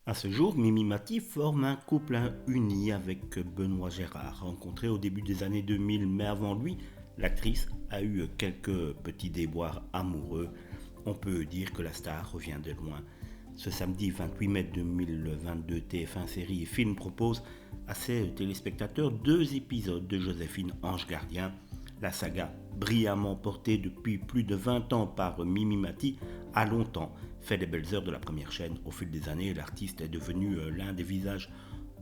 À ce jour, Mimi Mati forme un couple uni avec Benoît Gérard, rencontré au début des années 2000, mais avant lui, l'actrice a eu quelques petits déboires amoureux. On peut dire que la star revient de loin. Ce samedi 28 mai 2022, TF1 Série et Film propose à ses téléspectateurs 2 épisodes de Joséphine Ange Gardien. La saga, brillamment portée depuis plus de 20 ans par Mimi Mati, a longtemps fait les belles heures de la première chaîne. Au fil des années, l'artiste est devenu l'un des visages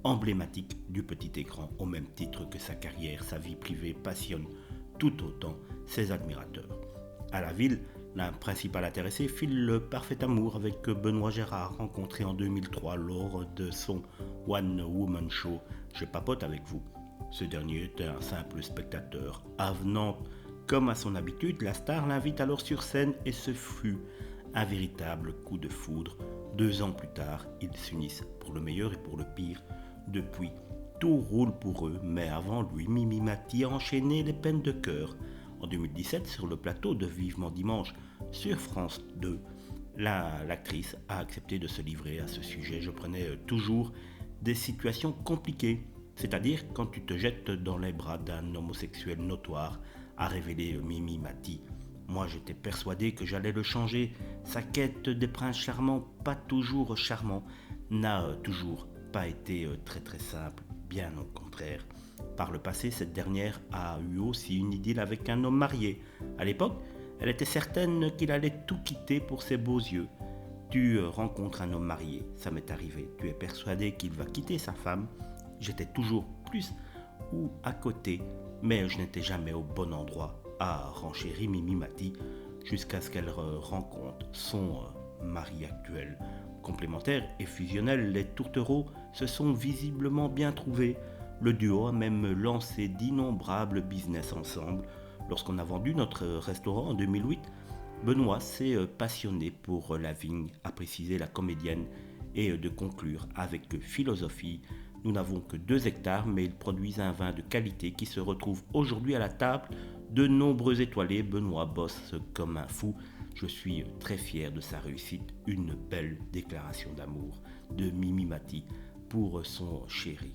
emblématiques du petit écran, au même titre que sa carrière, sa vie privée passionne tout autant ses admirateurs. À la ville, la principale intéressée file le parfait amour avec Benoît Gérard, rencontré en 2003 lors de son One Woman Show Je papote avec vous. Ce dernier était un simple spectateur. Avenant comme à son habitude, la star l'invite alors sur scène et ce fut un véritable coup de foudre. 2 ans plus tard, ils s'unissent pour le meilleur et pour le pire. Depuis, tout roule pour eux, mais avant lui, Mimi Mati a enchaîné les peines de cœur. En 2017, sur le plateau de Vivement Dimanche sur France 2, l'actrice a accepté de se livrer à ce sujet. Je prenais toujours des situations compliquées, c'est-à-dire quand tu te jettes dans les bras d'un homosexuel notoire, a révélé Mimi Mati. Moi, j'étais persuadé que j'allais le changer. Sa quête des princes charmants, pas toujours charmants, n'a toujours pas été très simple, bien au contraire. Par le passé, cette dernière a eu aussi une idylle avec un homme marié. À l'époque, elle était certaine qu'il allait tout quitter pour ses beaux yeux. Tu rencontres un homme marié, ça m'est arrivé. Tu es persuadé qu'il va quitter sa femme. J'étais toujours plus ou à côté, mais je n'étais jamais au bon endroit, a renchéri Mimi Mati, jusqu'à ce qu'elle rencontre son mari actuel. Complémentaires et fusionnels, les tourtereaux se sont visiblement bien trouvés. Le duo a même lancé d'innombrables business ensemble. Lorsqu'on a vendu notre restaurant en 2008, Benoît s'est passionné pour la vigne, a précisé la comédienne, et de conclure avec philosophie. Nous n'avons que 2 hectares, mais ils produisent un vin de qualité qui se retrouve aujourd'hui à la table de nombreux étoilés. Benoît bosse comme un fou. Je suis très fier de sa réussite. Une belle déclaration d'amour de Mimi Mati pour son chéri.